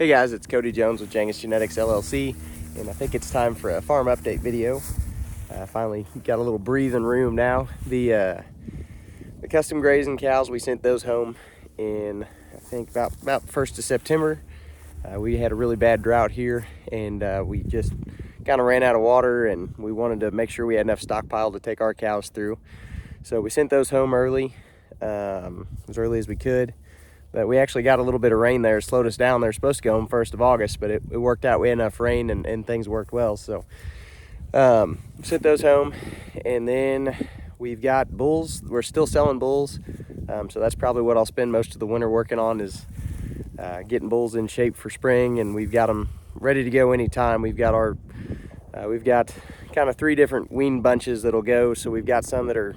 Hey guys, it's Cody Jones with Jangus Genetics LLC, and I think it's time for a farm update video. Finally got a little breathing room now. The custom grazing cows, we sent those home in, I think, about 1st of September. We had a really bad drought here, and we just kind of ran out of water, and we wanted to make sure we had enough stockpile to take our cows through. So we sent those home early, as early as we could. But we actually got a little bit of rain there, slowed us down. They're supposed to go home 1st of August, but it worked out. We had enough rain and things worked well. So sent those home, and then we've got bulls. We're still selling bulls. So that's probably what I'll spend most of the winter working on, is getting bulls in shape for spring, and we've got them ready to go anytime. We've got kind of 3 different wean bunches that'll go. So we've got some that are,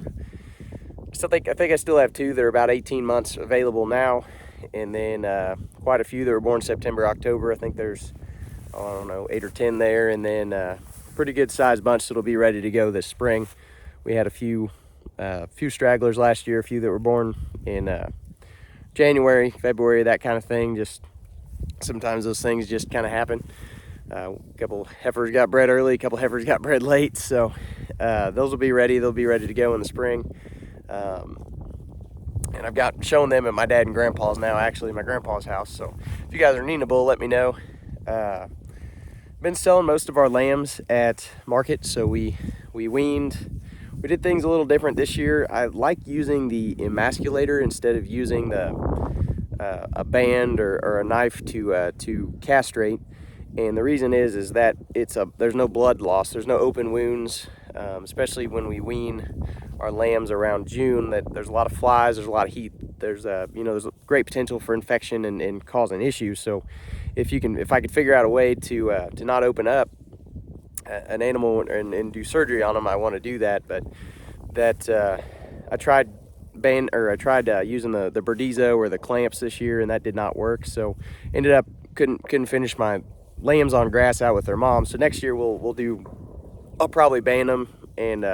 I think I still have 2 that are about 18 months available now. And then quite a few that were born September, October. I think there's, I don't know, 8 or 10 there. And then pretty good sized bunch that'll be ready to go this spring. We had a few stragglers last year, a few that were born in January, February, that kind of thing. Just sometimes those things just kind of happen. A couple heifers got bred early, a couple heifers got bred late. So those will be ready. They'll be ready to go in the spring. And I've got showing them at my dad and grandpa's now, actually my grandpa's house. So if you guys are needing a bull, let me know. Been selling most of our lambs at market. So we weaned. We did things a little different this year. I like using the emasculator instead of using a band or a knife to castrate. And the reason is that there's no blood loss, there's no open wounds, especially when we wean our lambs around June. That there's a lot of flies, there's a lot of heat, there's there's great potential for infection and causing issues. So if I could figure out a way to not open up an animal and do surgery on them, I want to do that. But I tried using the Berdizo or the clamps this year, and that did not work. So ended up couldn't finish my lambs on grass out with their mom. So next year I'll probably ban them, and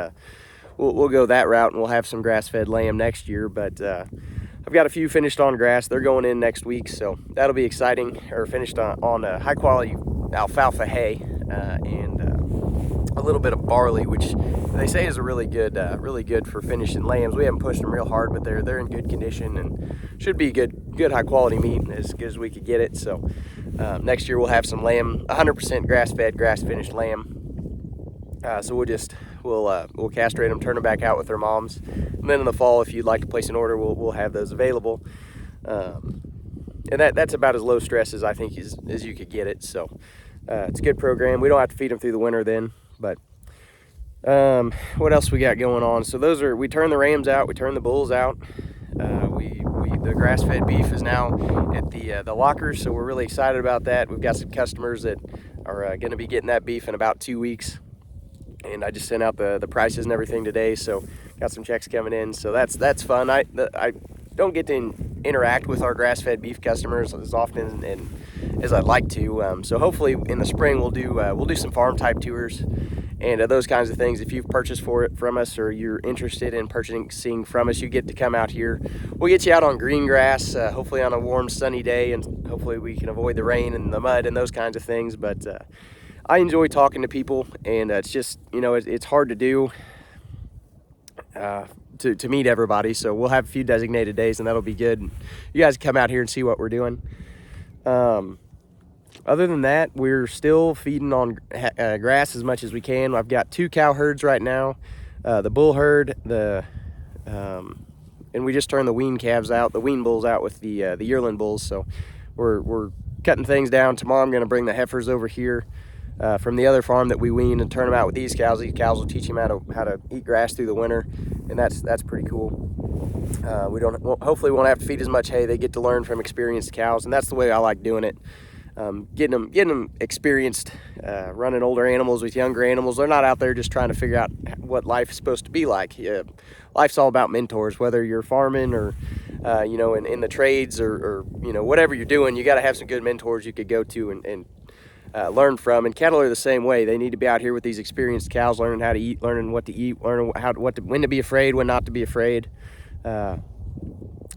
we'll go that route, and we'll have some grass-fed lamb next year. But I've got a few finished on grass. They're going in next week, so that'll be exciting. Or finished on high-quality alfalfa hay and a little bit of barley, which they say is really good for finishing lambs. We haven't pushed them real hard, but they're in good condition and should be good high-quality meat, as good as we could get it. So next year we'll have some lamb, 100% grass-fed, grass-finished lamb. So we'll castrate them, turn them back out with their moms, and then in the fall, if you'd like to place an order, we'll have those available. And that's about as low stress as I think as you could get it. So it's a good program. We don't have to feed them through the winter then. But what else we got going on? So we turn the rams out, we turn the bulls out. The grass-fed beef is now at the lockers, so we're really excited about that. We've got some customers that are going to be getting that beef in about 2 weeks. And I just sent out the prices and everything today, so got some checks coming in. So that's fun. I don't get to interact with our grass-fed beef customers as often as I'd like to. So hopefully in the spring we'll do some farm-type tours and those kinds of things. If you've purchased from us, or you're interested in purchasing from us, you get to come out here. We'll get you out on green grass, hopefully on a warm, sunny day, and hopefully we can avoid the rain and the mud and those kinds of things. But I enjoy talking to people, and it's just, it's hard to do to meet everybody. So we'll have a few designated days, and that'll be good. You guys come out here and see what we're doing. Other than that, we're still feeding on grass as much as we can. I've got 2 cow herds right now, the bull herd, and we just turned the wean calves out, the wean bulls out with the yearling bulls. So we're cutting things down. Tomorrow I'm going to bring the heifers over here from the other farm that we wean and turn them out with these cows. These cows will teach them how to eat grass through the winter, and that's pretty cool. Hopefully we won't have to feed as much hay. They get to learn from experienced cows, and that's the way I like doing it. Getting them experienced, running older animals with younger animals. They're not out there just trying to figure out what life is supposed to be like. Life's all about mentors, whether you're farming or in the trades or whatever you're doing. You got to have some good mentors you could go to and learn from. And cattle are the same way. They need to be out here with these experienced cows, learning how to eat, learning what to eat, learning when to be afraid, when not to be afraid.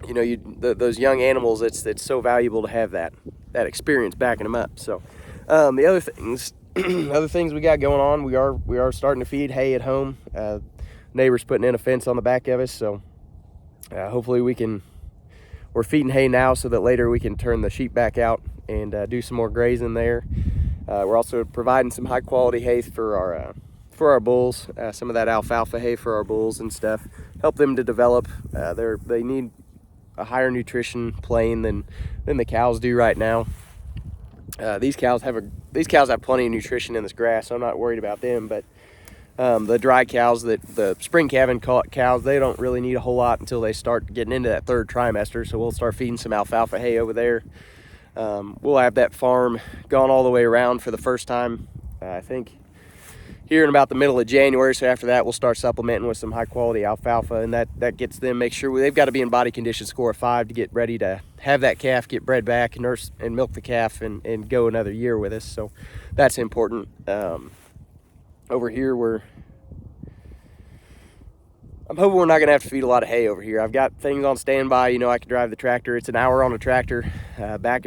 you know, those young animals, it's so valuable to have that experience backing them up. So the other things other things we got going on, we are starting to feed hay at home. Neighbors putting in a fence on the back of us, so hopefully we're feeding hay now so that later we can turn the sheep back out and do some more grazing there. We're also providing some high quality hay for our bulls, some of that alfalfa hay for our bulls and stuff. Help them to develop. They need a higher nutrition plane than the cows do right now. These cows have plenty of nutrition in this grass, so I'm not worried about them. But the dry cows, the spring calving cows, they don't really need a whole lot until they start getting into that third trimester. So we'll start feeding some alfalfa hay over there. We'll have that farm gone all the way around for the first time, I think, here in about the middle of January. So after that, we'll start supplementing with some high quality alfalfa, and that gets them, make sure they've got to be in body condition score of 5 to get ready to have that calf get bred back and nurse and milk the calf and go another year with us. So that's important. Over here, I'm hoping we're not going to have to feed a lot of hay over here. I've got things on standby. You know, I can drive the tractor. It's an hour on a tractor back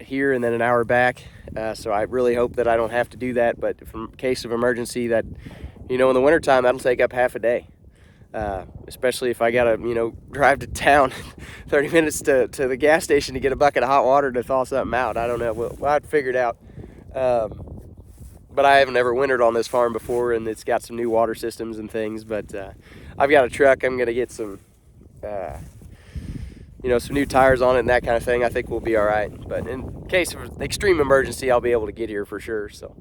here and then an hour back. So I really hope that I don't have to do that. But in case of emergency, that, you know, in the wintertime, that'll take up half a day. Especially if I got to, you know, drive to town 30 minutes to the gas station to get a bucket of hot water to thaw something out. I don't know. We'll have to figure it out. But I haven't ever wintered on this farm before, and it's got some new water systems and things. But I've got a truck. I'm going to get some, you know, some new tires on it and that kind of thing. I think we'll be all right. But in case of extreme emergency, I'll be able to get here for sure. So,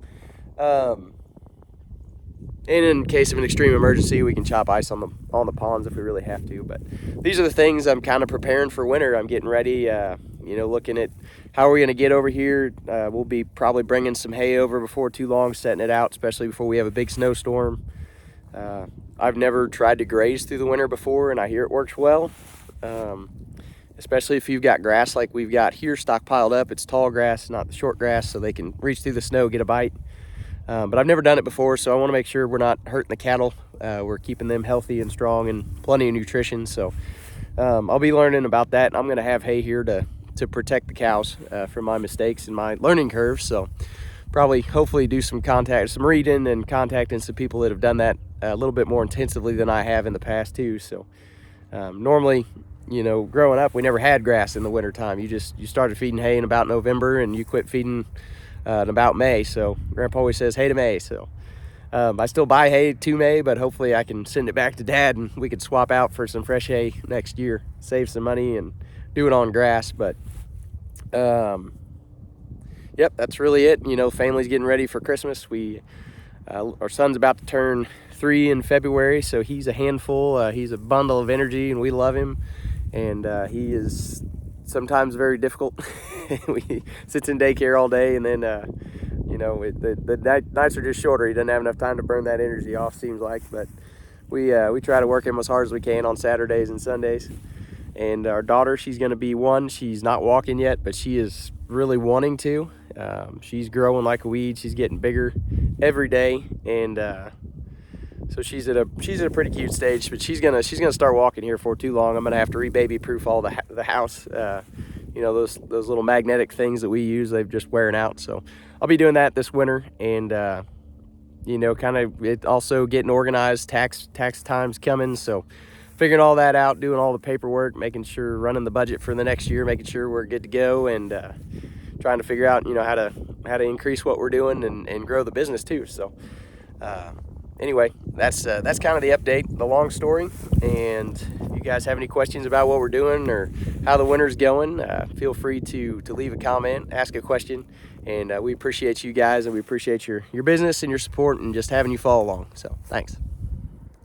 and in case of an extreme emergency, we can chop ice on the ponds if we really have to. But these are the things I'm kind of preparing for winter. I'm getting ready, you know, looking at how we're going to get over here. We'll be probably bringing some hay over before too long, setting it out, especially before we have a big snowstorm. I've never tried to graze through the winter before, and I hear it works well, especially if you've got grass like we've got here stockpiled up. It's tall grass, not the short grass, so they can reach through the snow, get a bite. But I've never done it before, so I want to make sure we're not hurting the cattle. We're keeping them healthy and strong and plenty of nutrition. So I'll be learning about that. I'm going to have hay here to protect the cows from my mistakes and my learning curve. So probably, hopefully, do some reading and contacting some people that have done that a little bit more intensively than I have in the past too. So normally, you know, growing up, we never had grass in the wintertime. You started feeding hay in about November, and you quit feeding in about May. So Grandpa always says hay to May. So I still buy hay to May, but hopefully I can send it back to Dad and we could swap out for some fresh hay next year, save some money and do it on grass. But yep, that's really it. You know, family's getting ready for Christmas. Our son's about to turn 3 in February, so he's a handful. He's a bundle of energy, and we love him. And he is sometimes very difficult. He sits in daycare all day, and then you know, the nights are just shorter. He doesn't have enough time to burn that energy off, seems like. But we try to work him as hard as we can on Saturdays and Sundays. And our daughter, she's going to be 1. She's not walking yet, but she is really wanting to. She's growing like a weed. She's getting bigger every day, and so she's at a pretty cute stage. But she's gonna start walking here for too long. I'm gonna have to re-baby proof all the house. You know, those little magnetic things that we use, they've just wearing out. So I'll be doing that this winter, and you know, kind of it also getting organized. Tax time's coming, so figuring all that out, doing all the paperwork, making sure, running the budget for the next year, making sure we're good to go, and trying to figure out, you know, how to increase what we're doing and grow the business too. So anyway, that's kind of the update, the long story. And if you guys have any questions about what we're doing or how the winter's going, feel free to leave a comment, ask a question, and we appreciate you guys, and we appreciate your business and your support and just having you follow along. So thanks.